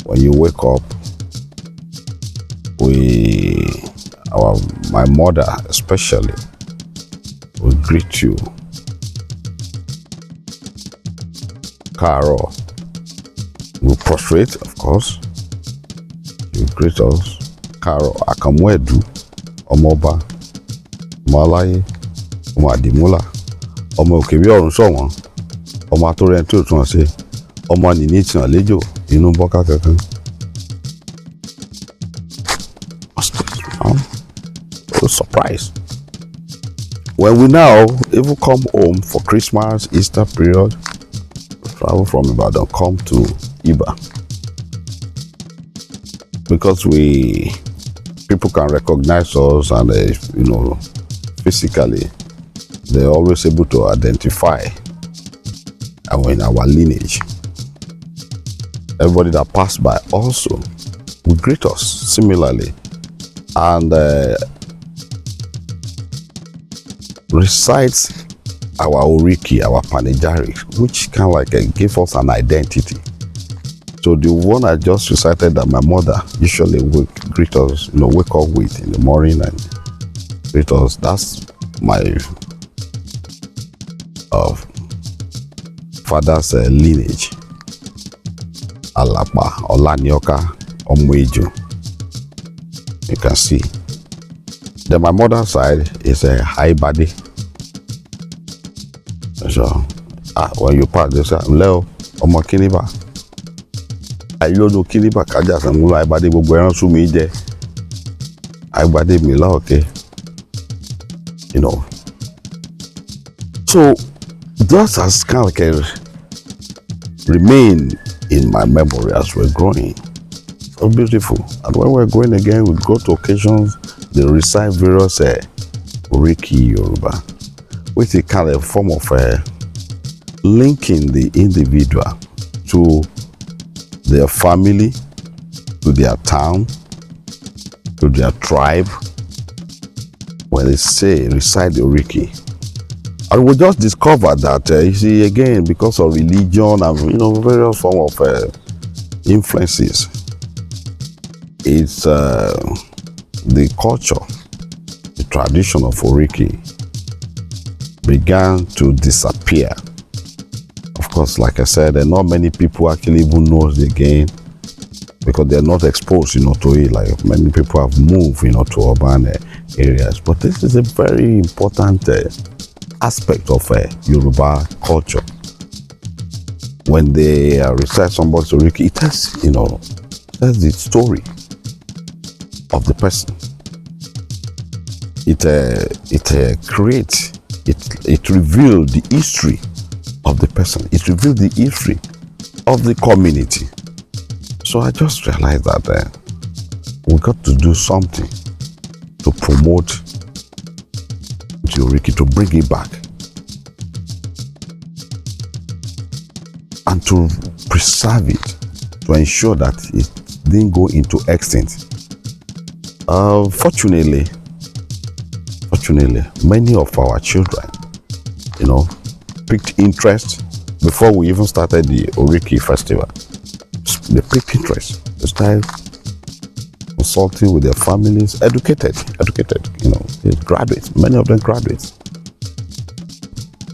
when you wake up, my mother especially will greet you. Karo. We prostrate, of course. You greet us. Karo Akamwedu, Omoba, Malaye, Ọmọ Àdìmúlà, Ọmọ Òkèbí ọ̀run ṣọ̀wọ́n, Ọmọ Atórẹ́ tí ò tún ṣe, Ọmọ Nìní tí wọ́n léjò, inú bọ́ká kankan. Surprise. When we now even come home for Christmas, Easter period, travel from Ibadan, come to Iba. Because people can recognize us and, physically, they're always able to identify our lineage. Everybody that passed by also will greet us similarly and recites our Oriki, our panegyric, which kind of like give us an identity. So the one I just recited that my mother usually would greet us, wake up with in the morning and greet us. That's my father's lineage. Alapa, Olanioka, Omwejo. You can see. Then my mother's side is a high body. So when you pass, they say, Leo, Omo Kiniba. I don't know Kiniba, Kaja, and Mula, Ibadi, Bogueran, Sumi, Ibadi, Mila, okay. So that has kind of like remained in my memory as we're growing. So beautiful. And when we're going again, we go to occasions, they recite various Oriki Yoruba, which is kind of a form of linking the individual to their family, to their town, to their tribe. When they say recite the Oriki, and we just discovered that you see again because of religion and various form of influences, it's the culture, the tradition of Oriki began to disappear. Of course, like I said, not many people actually even know it again because they're not exposed, to it. Like many people have moved, to urban areas. But this is a very important aspect of Yoruba culture. When they recite somebody's Oriki, it tells, tells the story of the person. It reveals the history of the person. It reveals the history of the community. So I just realized that we got to do something to promote the Oriki, to bring it back and to preserve it, to ensure that it didn't go into extinct. Fortunately, many of our children, picked interest before we even started the Oriki festival. They picked interest. They started consulting with their families, educated, they graduates, many of them graduates.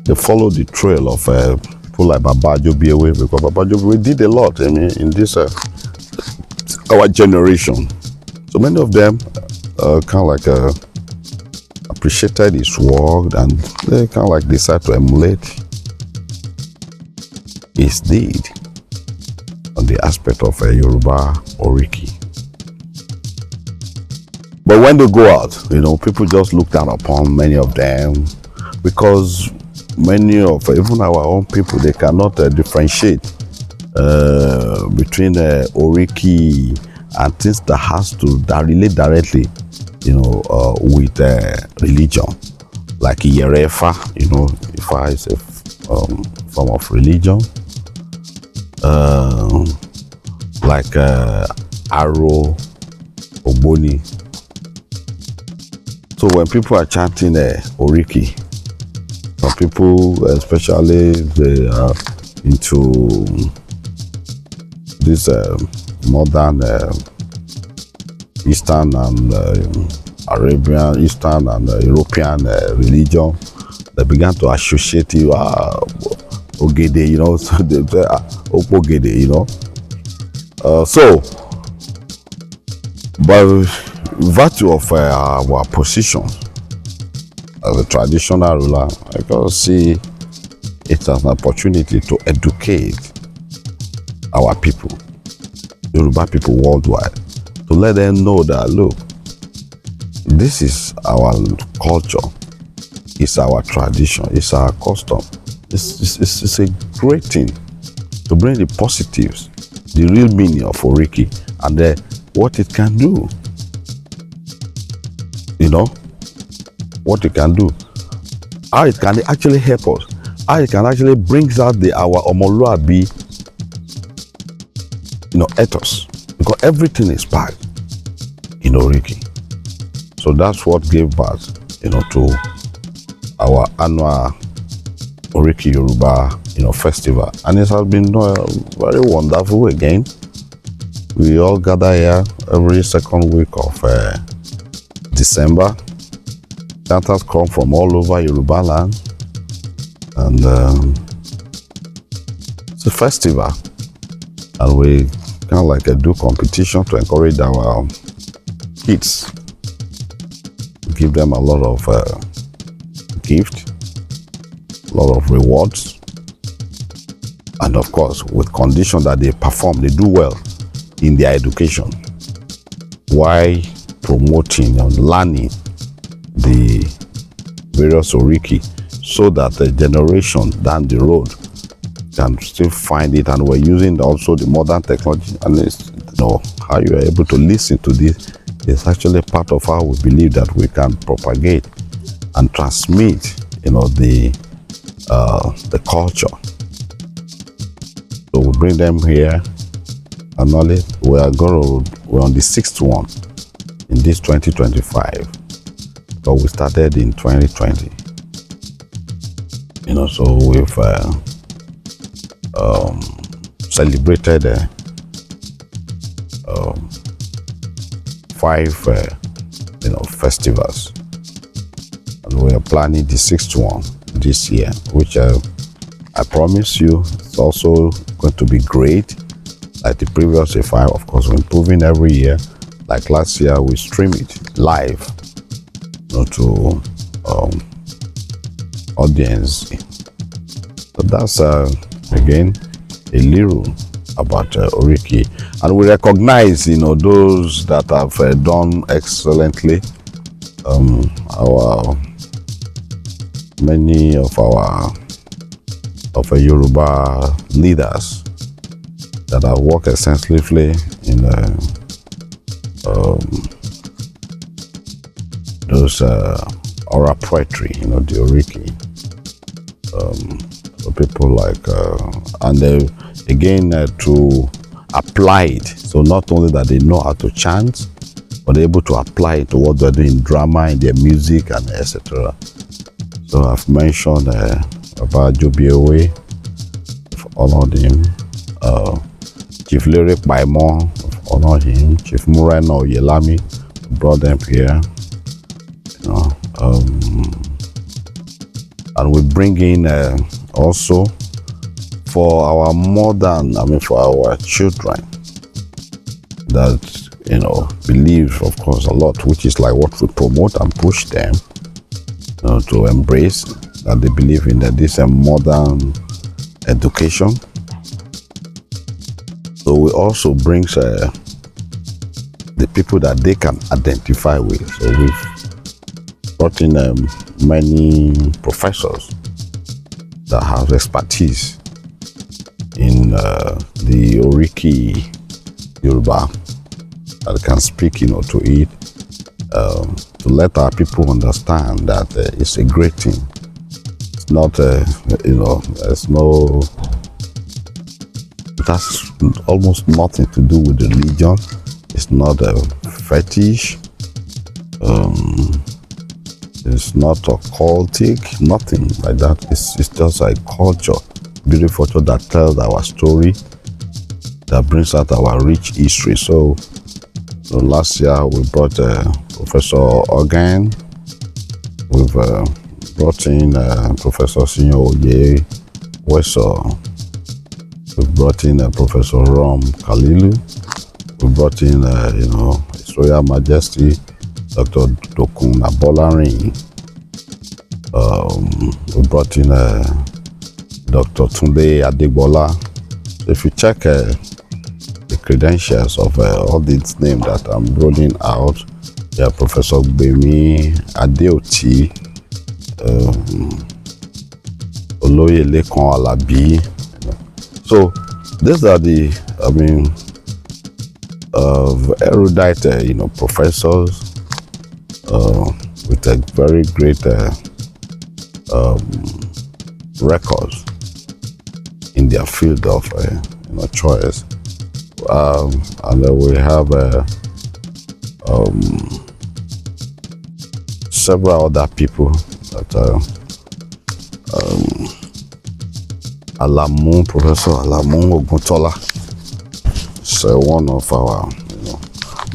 They followed the trail of people like Baba Jobiewe, because Baba Jobiewe did a lot, in this, our generation. So many of them kind of like appreciated his work and they kind of like decided to emulate his deed on the aspect of Yoruba Oriki. But when they go out, people just look down upon many of them because many of even our own people, they cannot differentiate between Oriki and things that relate directly, with religion, like Iyerefa. Ifa is a form of religion, like Aro, Ogboni. So when people are chanting Oriki, some people, especially they are into this northern, Eastern and Arabian, Eastern and European religion. They began to associate you, Ogede, you know, so they say, Opogede, you know. So, by virtue of our position as a traditional ruler, I can see it as an opportunity to educate our people, Yoruba people worldwide, to let them know that, look, this is our culture, it's our tradition, it's our custom. It's a great thing to bring the positives, the real meaning of Oriki, and what it can do. You know, what it can do, how it can actually help us, how it can actually bring out our Omoluabi, you know, ethos, because everything is packed in Oriki. So that's what gave birth, you know, to our annual Oriki Yoruba, you know, festival, and it has been very wonderful. Again, we all gather here every second week of December. Chanters come from all over Yoruba land, and it's a festival, and we kind of like do competition to encourage our kids, give them a lot of gift, a lot of rewards, and of course with condition that they perform, they do well in their education, while promoting and learning the various Oriki, so that the generation down the road can still find it. And we're using also the modern technology, and it's, you know, how you are able to listen to this is actually part of how we believe that we can propagate and transmit, you know, the culture. So we bring them here annually. We're on the 6th one in this 2025. So we started in 2020. You know, so we've celebrated 5 you know, festivals, and we are planning the 6th one this year, which I promise you it's also going to be great. Like the previous 5, of course, we're improving every year. Like last year, we stream it live, you know, to audience. So that's again a little about Oriki, and we recognize, you know, those that have done excellently. Many of our Yoruba leaders that have worked extensively in those oral poetry, you know, the Oriki. So people like, and again to apply it. So not only that they know how to chant, but they're able to apply it to what they're doing in drama, in their music, and etc. So I've mentioned about Jobiewe, honored him. Chief Lyric Baimon, honored him. Chief Mureno Yelami, brought them here. You know, and we bring in also for our for our children that, you know, believe, of course, a lot, which is like what we promote and push them, you know, to embrace, that they believe in that this modern education. So we also bring the people that they can identify with. So we've brought in many professors that have expertise in the Oriki Yoruba, that can speak, you know, to it, to let our people understand that it's a great thing. It's not, you know, it has almost nothing to do with religion. It's not a fetish. It's not occultic, nothing like that. It's just like culture, beautiful culture that tells our story, that brings out our rich history. So last year we brought Professor Organ. We've brought in Professor Sinyo Oye Weso. We've brought in Professor Rom Kalilu. We brought in, His Royal Majesty Dr. Dokun Abolarin. We brought in Dr. Tunde Adegbola. So if you check the credentials of all these names that I'm rolling out, yeah, Professor Gbemi Adeoti, Oloye Lekan Alabi. So these are the, erudite, professors with a very great records in their field of choice, and then we have several other people that Professor Alamu Oguntola is one of our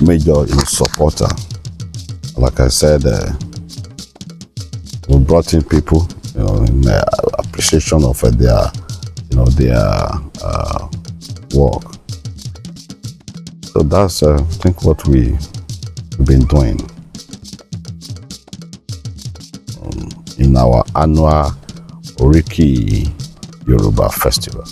major supporter. Like I said, we brought in people in appreciation of their work. So that's I think what we've been doing in our annual Oriki Yoruba festival.